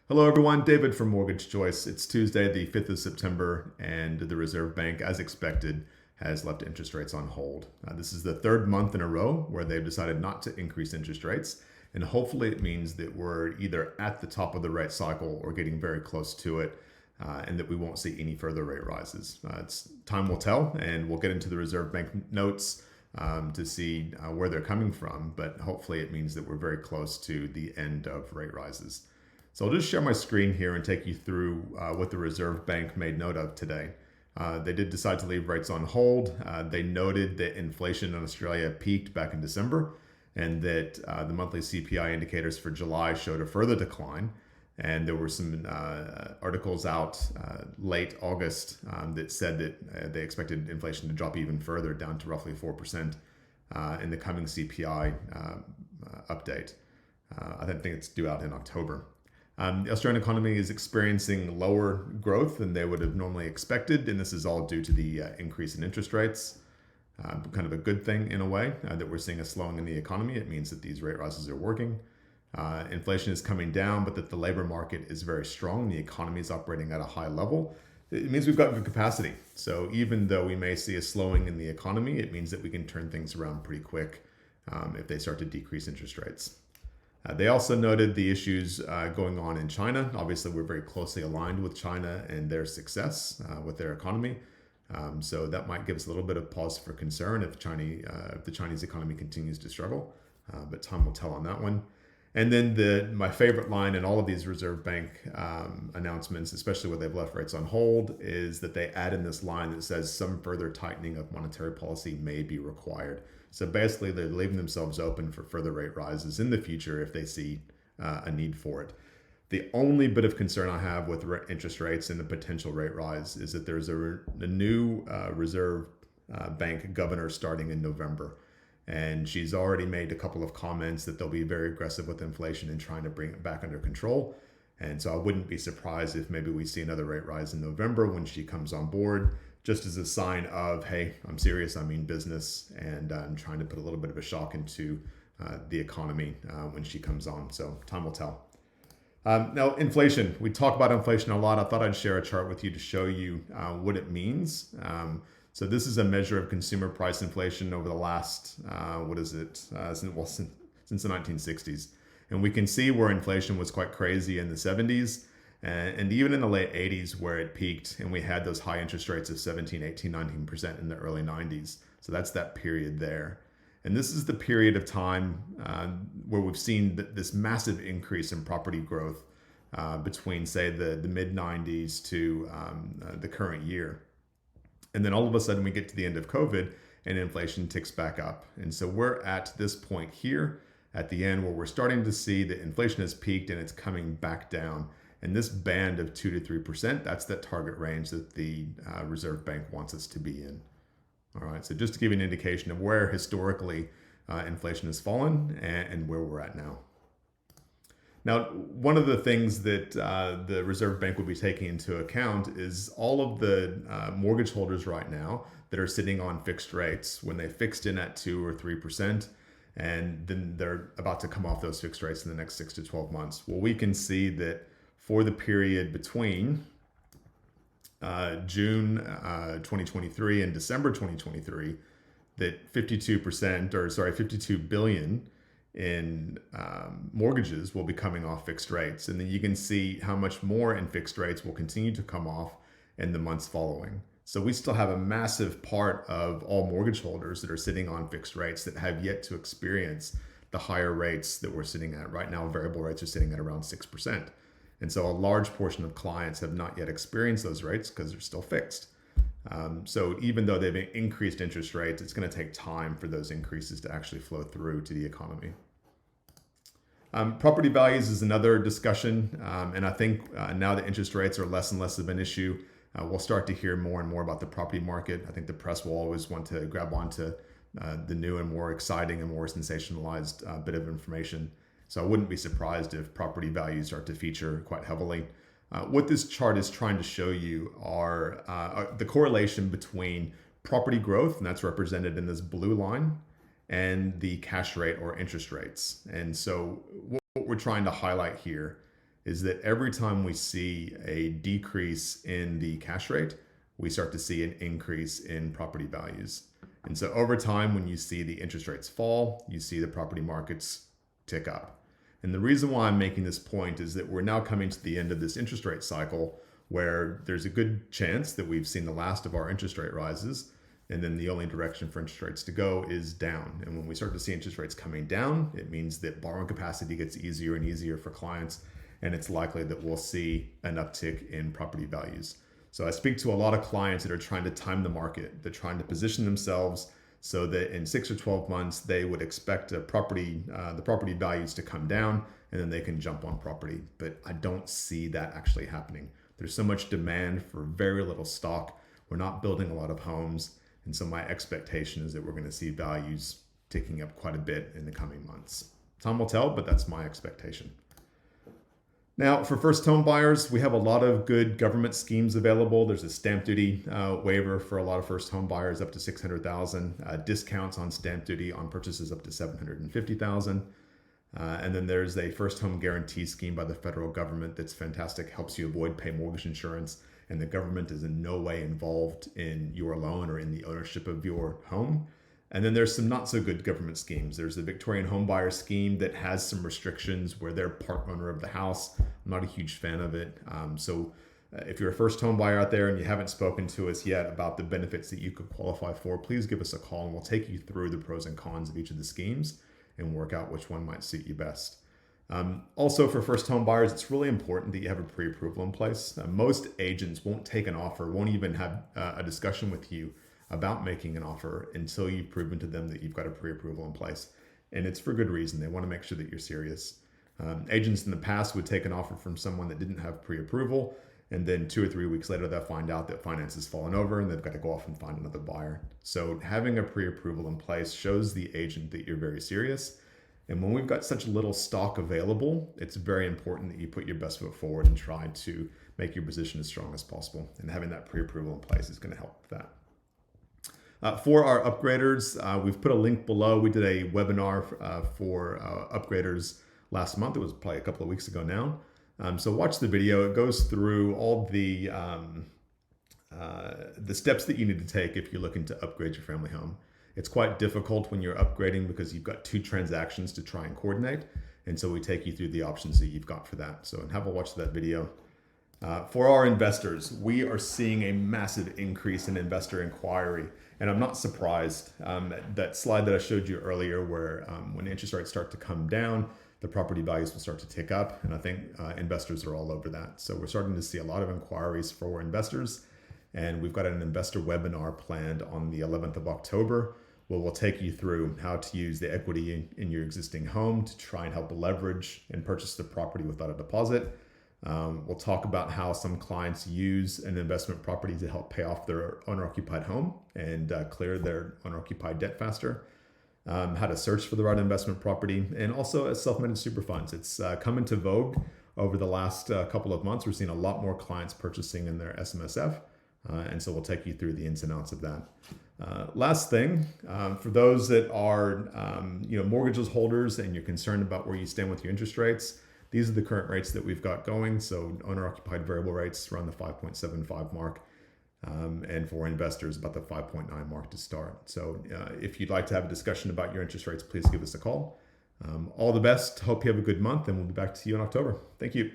Hello, everyone. David from Mortgage Choice. It's Tuesday, the 5th of September, and the Reserve Bank, as expected, has left interest rates on hold. This is the third month in a row where they've decided not to increase interest rates, and hopefully it means that we're either at the top of the rate cycle or getting very close to it, and that we won't see any further rate rises. Time will tell, and we'll get into the Reserve Bank notes to see where they're coming from, but hopefully it means that we're very close to the end of rate rises. So I'll just share my screen here and take you through what the Reserve Bank made note of today. They did decide to leave rates on hold. They noted that inflation in Australia peaked back in December and that the monthly CPI indicators for July showed a further decline. And there were some articles out late August that said that they expected inflation to drop even further down to roughly 4% in the coming CPI update. I think it's due out in October. The Australian economy is experiencing lower growth than they would have normally expected, and this is all due to the increase in interest rates. Kind of a good thing in a way that we're seeing a slowing in the economy. It means that these rate rises are working. Inflation is coming down, but that the labor market is very strong. The economy is operating at a high level. It means we've got good capacity. So even though we may see a slowing in the economy, it means that we can turn things around pretty quick if they start to decrease interest rates. They also noted the issues going on in China. Obviously, we're very closely aligned with China and their success with their economy. So that might give us a little bit of pause for concern if the Chinese economy continues to struggle. But time will tell on that one. And then my favorite line in all of these Reserve Bank announcements, especially where they've left rates on hold, is that they add in this line that says some further tightening of monetary policy may be required. So basically, they're leaving themselves open for further rate rises in the future if they see a need for it. The only bit of concern I have with interest rates and the potential rate rise is that there's a new Reserve Bank governor starting in November. And she's already made a couple of comments that they'll be very aggressive with inflation and trying to bring it back under control. And so I wouldn't be surprised if maybe we see another rate rise in November when she comes on board, just as a sign of, hey, I'm serious, I mean business, and I'm trying to put a little bit of a shock into the economy when she comes on. So time will tell. Now, inflation. We talk about inflation a lot. I thought I'd share a chart with you to show you what it means. So this is a measure of consumer price inflation over the last, since the 1960s. And we can see where inflation was quite crazy in the 70s and even in the late 80s where it peaked and we had those high interest rates of 17, 18, 19% in the early 90s. So that's that period there. And this is the period of time where we've seen this massive increase in property growth between, say, the mid 90s to the current year. And then all of a sudden we get to the end of COVID and inflation ticks back up. And so we're at this point here at the end where we're starting to see that inflation has peaked and it's coming back down. And this band of 2 to 3%, that's that target range that the Reserve Bank wants us to be in. All right, so just to give you an indication of where historically inflation has fallen and where we're at now. Now, one of the things that the Reserve Bank will be taking into account is all of the mortgage holders right now that are sitting on fixed rates when they fixed in at 2 or 3%, and then they're about to come off those fixed rates in the next 6 to 12 months. Well, we can see that for the period between June 2023 and December 2023, that 52 billion in mortgages will be coming off fixed rates. And then you can see how much more in fixed rates will continue to come off in the months following. So we still have a massive part of all mortgage holders that are sitting on fixed rates that have yet to experience the higher rates that we're sitting at. Right now, variable rates are sitting at around 6%. And so a large portion of clients have not yet experienced those rates because they're still fixed. So even though they've increased interest rates, it's going to take time for those increases to actually flow through to the economy. Property values is another discussion. And I think now that interest rates are less and less of an issue, we'll start to hear more and more about the property market. I think the press will always want to grab onto the new and more exciting and more sensationalized bit of information. So I wouldn't be surprised if property values start to feature quite heavily. What this chart is trying to show you are the correlation between property growth, and that's represented in this blue line, and the cash rate or interest rates. And so what we're trying to highlight here is that every time we see a decrease in the cash rate, we start to see an increase in property values. And so over time, when you see the interest rates fall, you see the property markets tick up. And the reason why I'm making this point is that we're now coming to the end of this interest rate cycle where there's a good chance that we've seen the last of our interest rate rises, and then the only direction for interest rates to go is down. And when we start to see interest rates coming down, it means that borrowing capacity gets easier and easier for clients, and it's likely that we'll see an uptick in property values. So I speak to a lot of clients that are trying to time the market. They're trying to position themselves so that in 6 or 12 months, they would expect the property values to come down, and then they can jump on property. But I don't see that actually happening. There's so much demand for very little stock. We're not building a lot of homes. And so my expectation is that we're going to see values ticking up quite a bit in the coming months. Time will tell, but that's my expectation. Now, for first home buyers, we have a lot of good government schemes available. There's a stamp duty waiver for a lot of first home buyers up to $600,000, discounts on stamp duty on purchases up to $750,000. And then there's a first home guarantee scheme by the federal government that's fantastic, helps you avoid pay mortgage insurance, and the government is in no way involved in your loan or in the ownership of your home. And then there's some not so good government schemes. There's the Victorian Home Buyer Scheme that has some restrictions where they're part owner of the house. I'm not a huge fan of it. So if you're a first home buyer out there and you haven't spoken to us yet about the benefits that you could qualify for, please give us a call and we'll take you through the pros and cons of each of the schemes and work out which one might suit you best. Also for first home buyers, it's really important that you have a pre-approval in place. Most agents won't take an offer, won't even have a discussion with you about making an offer until you've proven to them that you've got a pre-approval in place. And it's for good reason. They want to make sure that you're serious. Agents in the past would take an offer from someone that didn't have pre-approval, and then 2 or 3 weeks later, they'll find out that finance has fallen over and they've got to go off and find another buyer. So having a pre-approval in place shows the agent that you're very serious. And when we've got such little stock available, it's very important that you put your best foot forward and try to make your position as strong as possible. And having that pre-approval in place is going to help with that. For our upgraders, we've put a link below. We did a webinar for upgraders last month. It was probably a couple of weeks ago now. So watch the video. It goes through all the steps that you need to take if you're looking to upgrade your family home. It's quite difficult when you're upgrading because you've got 2 transactions to try and coordinate. And so we take you through the options that you've got for that. So have a watch that video. For our investors, we are seeing a massive increase in investor inquiry. And I'm not surprised. That slide that I showed you earlier where when interest rates start to come down, the property values will start to tick up. And I think investors are all over that. So we're starting to see a lot of inquiries for investors. And we've got an investor webinar planned on the 11th of October, where we'll take you through how to use the equity in your existing home to try and help leverage and purchase the property without a deposit. We'll talk about how some clients use an investment property to help pay off their owner-occupied home and clear their owner-occupied debt faster. How to search for the right investment property, and also self-managed super funds. It's come into vogue over the last couple of months. We're seeing a lot more clients purchasing in their SMSF, and so we'll take you through the ins and outs of that. Last thing, for those that are mortgage holders and you're concerned about where you stand with your interest rates, these are the current rates that we've got going. So owner-occupied variable rates around the 5.75 mark. And for investors, about the 5.9 mark to start. So if you'd like to have a discussion about your interest rates, please give us a call. All the best. Hope you have a good month, and we'll be back to you in October. Thank you.